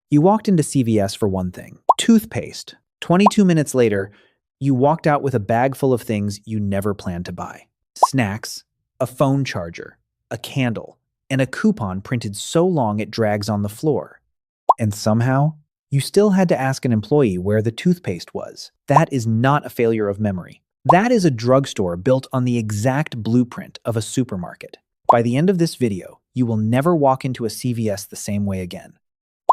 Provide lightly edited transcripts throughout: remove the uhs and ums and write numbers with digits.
You walked into CVS for one thing, toothpaste. 22 minutes later, you walked out with a bag full of things you never planned to buy. Snacks, a phone charger, a candle, and a coupon printed so long it drags on the floor. And somehow, you still had to ask an employee where the toothpaste was. That is not a failure of memory. That is a drugstore built on the exact blueprint of a supermarket. By the end of this video, you will never walk into a CVS the same way again.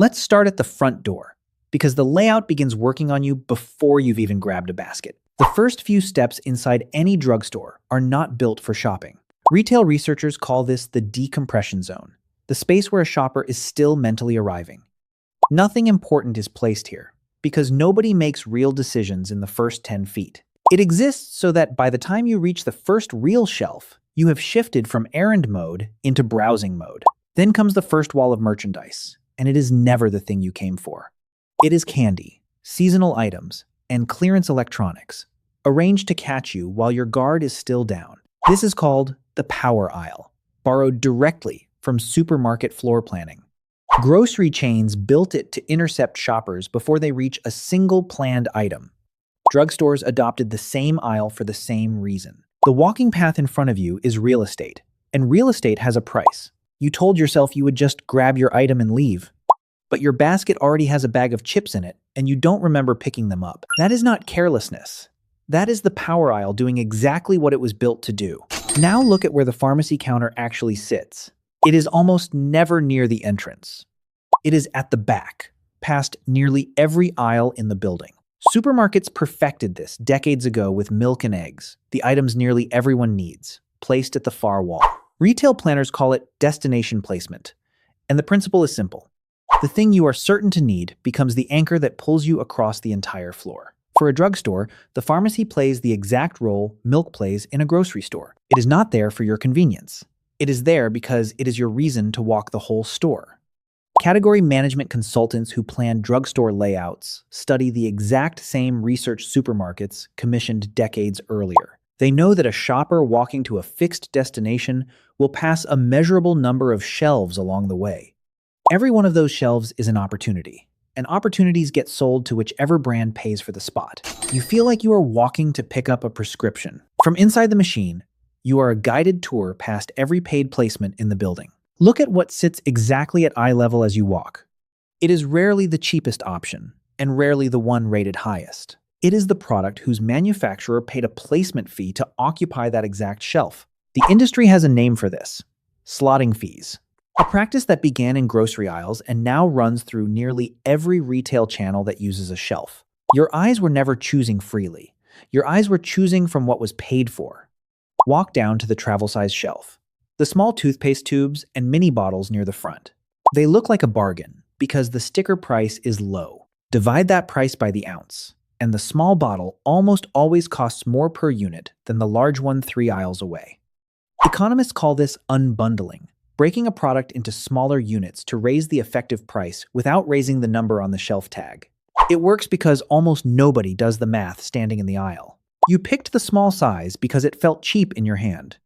Let's start at the front door, because the layout begins working on you before you've even grabbed a basket. The first few steps inside any drugstore are not built for shopping. Retail researchers call this the decompression zone, the space where a shopper is still mentally arriving. Nothing important is placed here, because nobody makes real decisions in the first 10 feet. It exists so that by the time you reach the first real shelf, you have shifted from errand mode into browsing mode. Then comes the first wall of merchandise, and it is never the thing you came for. It is candy, seasonal items, and clearance electronics, arranged to catch you while your guard is still down. This is called the power aisle, borrowed directly from supermarket floor planning. Grocery chains built it to intercept shoppers before they reach a single planned item. Drugstores adopted the same aisle for the same reason. The walking path in front of you is real estate, and real estate has a price. You told yourself you would just grab your item and leave, but your basket already has a bag of chips in it, and you don't remember picking them up. That is not carelessness. That is the power aisle doing exactly what it was built to do. Now look at where the pharmacy counter actually sits. It is almost never near the entrance. It is at the back, past nearly every aisle in the building. Supermarkets perfected this decades ago with milk and eggs, the items nearly everyone needs, placed at the far wall. Retail planners call it destination placement, and the principle is simple. The thing you are certain to need becomes the anchor that pulls you across the entire floor. For a drugstore, the pharmacy plays the exact role milk plays in a grocery store. It is not there for your convenience. It is there because it is your reason to walk the whole store. Category management consultants who plan drugstore layouts study the exact same research supermarkets commissioned decades earlier. They know that a shopper walking to a fixed destination will pass a measurable number of shelves along the way. Every one of those shelves is an opportunity, and opportunities get sold to whichever brand pays for the spot. You feel like you are walking to pick up a prescription. From inside the machine, you are a guided tour past every paid placement in the building. Look at what sits exactly at eye level as you walk. It is rarely the cheapest option, and rarely the one rated highest. It is the product whose manufacturer paid a placement fee to occupy that exact shelf. The industry has a name for this: slotting fees. A practice that began in grocery aisles and now runs through nearly every retail channel that uses a shelf. Your eyes were never choosing freely. Your eyes were choosing from what was paid for. Walk down to the travel-size shelf. The small toothpaste tubes and mini bottles near the front. They look like a bargain because the sticker price is low. Divide that price by the ounce, and the small bottle almost always costs more per unit than the large one 3 aisles away. Economists call this unbundling, breaking a product into smaller units to raise the effective price without raising the number on the shelf tag. It works because almost nobody does the math standing in the aisle. You picked the small size because it felt cheap in your hand.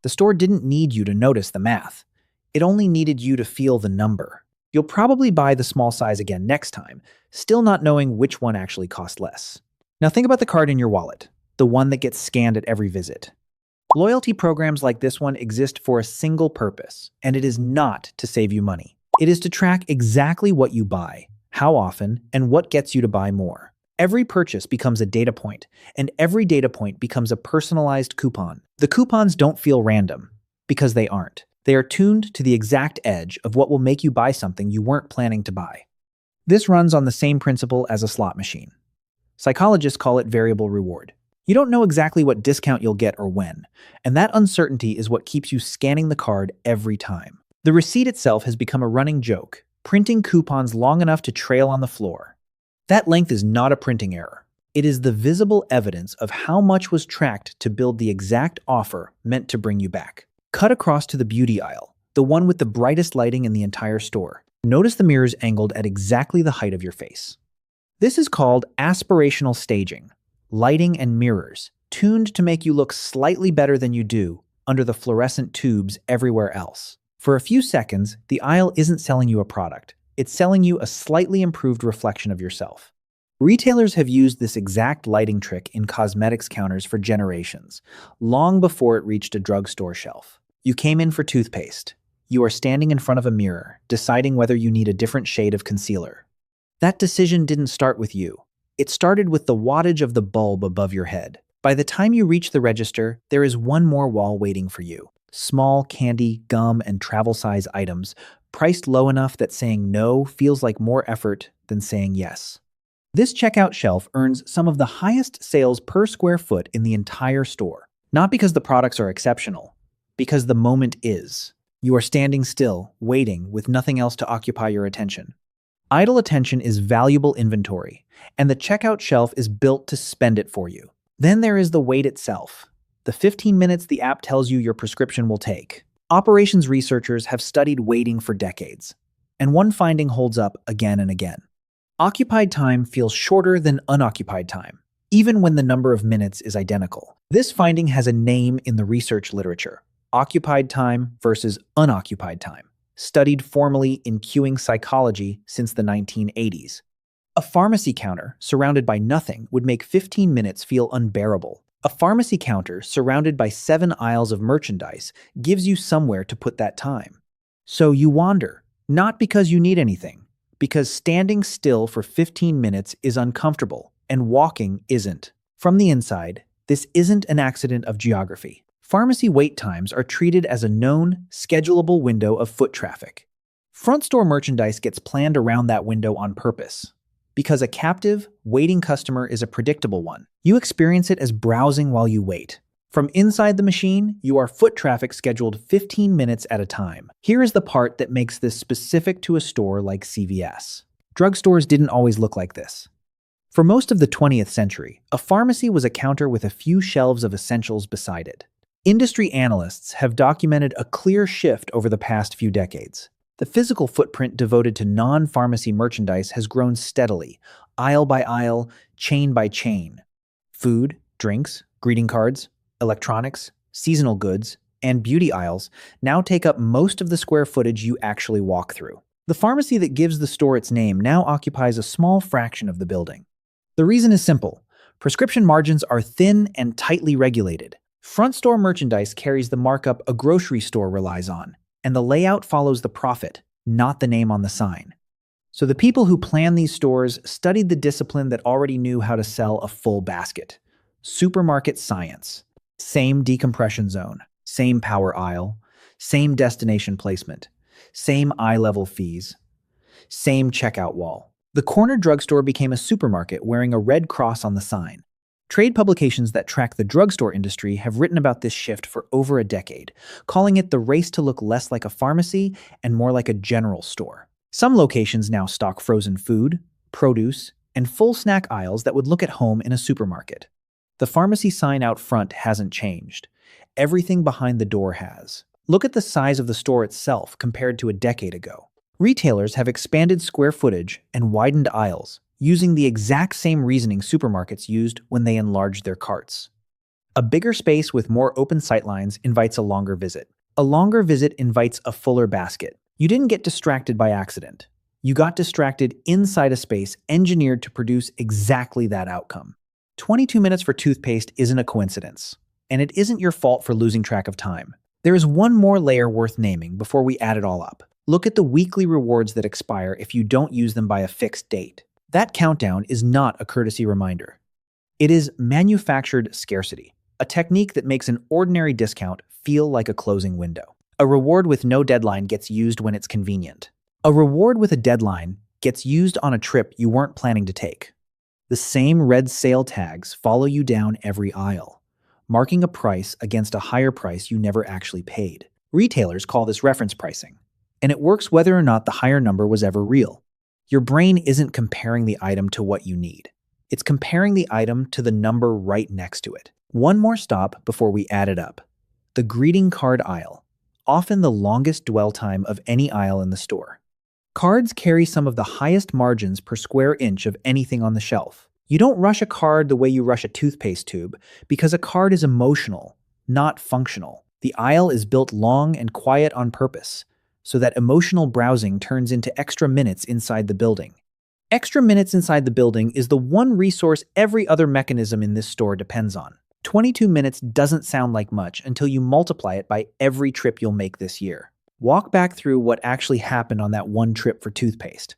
The store didn't need you to notice the math. It only needed you to feel the number. You'll probably buy the small size again next time, still not knowing which one actually cost less. Now think about the card in your wallet, the one that gets scanned at every visit. Loyalty programs like this one exist for a single purpose, and it is not to save you money. It is to track exactly what you buy, how often, and what gets you to buy more. Every purchase becomes a data point, and every data point becomes a personalized coupon. The coupons don't feel random, because they aren't. They are tuned to the exact edge of what will make you buy something you weren't planning to buy. This runs on the same principle as a slot machine. Psychologists call it variable reward. You don't know exactly what discount you'll get or when, and that uncertainty is what keeps you scanning the card every time. The receipt itself has become a running joke, printing coupons long enough to trail on the floor. That length is not a printing error. It is the visible evidence of how much was tracked to build the exact offer meant to bring you back. Cut across to the beauty aisle, the one with the brightest lighting in the entire store. Notice the mirrors angled at exactly the height of your face. This is called aspirational staging, lighting and mirrors, tuned to make you look slightly better than you do under the fluorescent tubes everywhere else. For a few seconds, the aisle isn't selling you a product. It's selling you a slightly improved reflection of yourself. Retailers have used this exact lighting trick in cosmetics counters for generations, long before it reached a drugstore shelf. You came in for toothpaste. You are standing in front of a mirror, deciding whether you need a different shade of concealer. That decision didn't start with you. It started with the wattage of the bulb above your head. By the time you reach the register, there is one more wall waiting for you. Small candy, gum, and travel-size items, priced low enough that saying no feels like more effort than saying yes. This checkout shelf earns some of the highest sales per square foot in the entire store. Not because the products are exceptional, because the moment is. You are standing still, waiting, with nothing else to occupy your attention. Idle attention is valuable inventory, and the checkout shelf is built to spend it for you. Then there is the wait itself, the 15 minutes the app tells you your prescription will take. Operations researchers have studied waiting for decades, and one finding holds up again and again. Occupied time feels shorter than unoccupied time, even when the number of minutes is identical. This finding has a name in the research literature: occupied time versus unoccupied time, studied formally in queuing psychology since the 1980s. A pharmacy counter surrounded by nothing would make 15 minutes feel unbearable. A pharmacy counter surrounded by 7 aisles of merchandise gives you somewhere to put that time. So you wander, not because you need anything, because standing still for 15 minutes is uncomfortable, and walking isn't. From the inside, this isn't an accident of geography. Pharmacy wait times are treated as a known, schedulable window of foot traffic. Front store merchandise gets planned around that window on purpose. Because a captive, waiting customer is a predictable one. You experience it as browsing while you wait. From inside the machine, you are foot traffic scheduled 15 minutes at a time. Here is the part that makes this specific to a store like CVS. Drugstores didn't always look like this. For most of the 20th century, a pharmacy was a counter with a few shelves of essentials beside it. Industry analysts have documented a clear shift over the past few decades. The physical footprint devoted to non-pharmacy merchandise has grown steadily, aisle by aisle, chain by chain. Food, drinks, greeting cards, electronics, seasonal goods, and beauty aisles now take up most of the square footage you actually walk through. The pharmacy that gives the store its name now occupies a small fraction of the building. The reason is simple. Prescription margins are thin and tightly regulated. Front store merchandise carries the markup a grocery store relies on, and the layout follows the profit, not the name on the sign. So the people who plan these stores studied the discipline that already knew how to sell a full basket. Supermarket science. Same decompression zone, same power aisle, same destination placement, same eye-level fees, same checkout wall. The corner drugstore became a supermarket wearing a red cross on the sign. Trade publications that track the drugstore industry have written about this shift for over a decade, calling it the race to look less like a pharmacy and more like a general store. Some locations now stock frozen food, produce, and full snack aisles that would look at home in a supermarket. The pharmacy sign out front hasn't changed. Everything behind the door has. Look at the size of the store itself compared to a decade ago. Retailers have expanded square footage and widened aisles, using the exact same reasoning supermarkets used when they enlarged their carts. A bigger space with more open sightlines invites a longer visit. A longer visit invites a fuller basket. You didn't get distracted by accident. You got distracted inside a space engineered to produce exactly that outcome. 22 minutes for toothpaste isn't a coincidence, and it isn't your fault for losing track of time. There is one more layer worth naming before we add it all up. Look at the weekly rewards that expire if you don't use them by a fixed date. That countdown is not a courtesy reminder. It is manufactured scarcity, a technique that makes an ordinary discount feel like a closing window. A reward with no deadline gets used when it's convenient. A reward with a deadline gets used on a trip you weren't planning to take. The same red sale tags follow you down every aisle, marking a price against a higher price you never actually paid. Retailers call this reference pricing, and it works whether or not the higher number was ever real. Your brain isn't comparing the item to what you need. It's comparing the item to the number right next to it. One more stop before we add it up. The greeting card aisle, often the longest dwell time of any aisle in the store. Cards carry some of the highest margins per square inch of anything on the shelf. You don't rush a card the way you rush a toothpaste tube, because a card is emotional, not functional. The aisle is built long and quiet on purpose. so that emotional browsing turns into extra minutes inside the building. Extra minutes inside the building is the one resource every other mechanism in this store depends on. 22 minutes doesn't sound like much until you multiply it by every trip you'll make this year. Walk back through what actually happened on that one trip for toothpaste.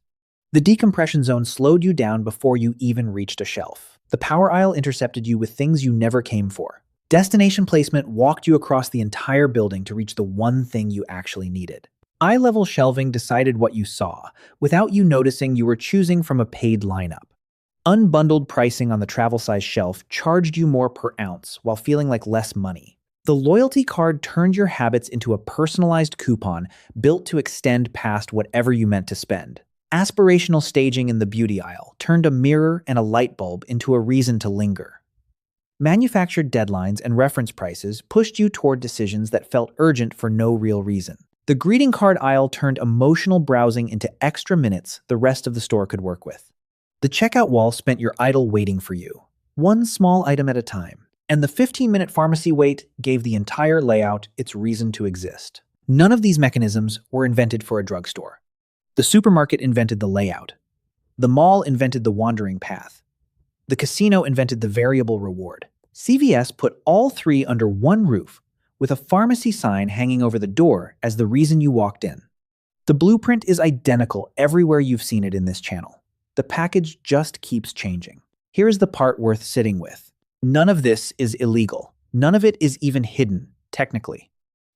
The decompression zone slowed you down before you even reached a shelf. The power aisle intercepted you with things you never came for. Destination placement walked you across the entire building to reach the one thing you actually needed. Eye-level shelving decided what you saw, without you noticing you were choosing from a paid lineup. Unbundled pricing on the travel-size shelf charged you more per ounce while feeling like less money. The loyalty card turned your habits into a personalized coupon built to extend past whatever you meant to spend. Aspirational staging in the beauty aisle turned a mirror and a light bulb into a reason to linger. Manufactured deadlines and reference prices pushed you toward decisions that felt urgent for no real reason. The greeting card aisle turned emotional browsing into extra minutes the rest of the store could work with. The checkout wall spent your idle waiting for you, one small item at a time, and the 15-minute pharmacy wait gave the entire layout its reason to exist. None of these mechanisms were invented for a drugstore. The supermarket invented the layout. The mall invented the wandering path. The casino invented the variable reward. CVS put all three under one roof, with a pharmacy sign hanging over the door as the reason you walked in. The blueprint is identical everywhere you've seen it in this channel. The package just keeps changing. Here is the part worth sitting with. None of this is illegal. None of it is even hidden, technically.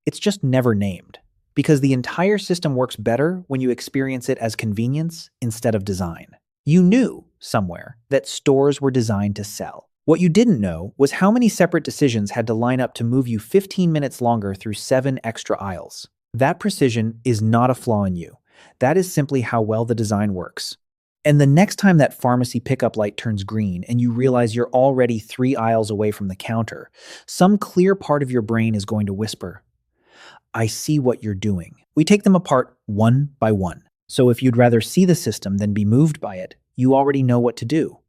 It's just never named. Because the entire system works better when you experience it as convenience instead of design. You knew, somewhere, that stores were designed to sell. What you didn't know was how many separate decisions had to line up to move you 15 minutes longer through 7 extra aisles. That precision is not a flaw in you. That is simply how well the design works. And the next time that pharmacy pickup light turns green and you realize you're already 3 aisles away from the counter, some clear part of your brain is going to whisper, I see what you're doing. We take them apart one by one. So if you'd rather see the system than be moved by it, you already know what to do.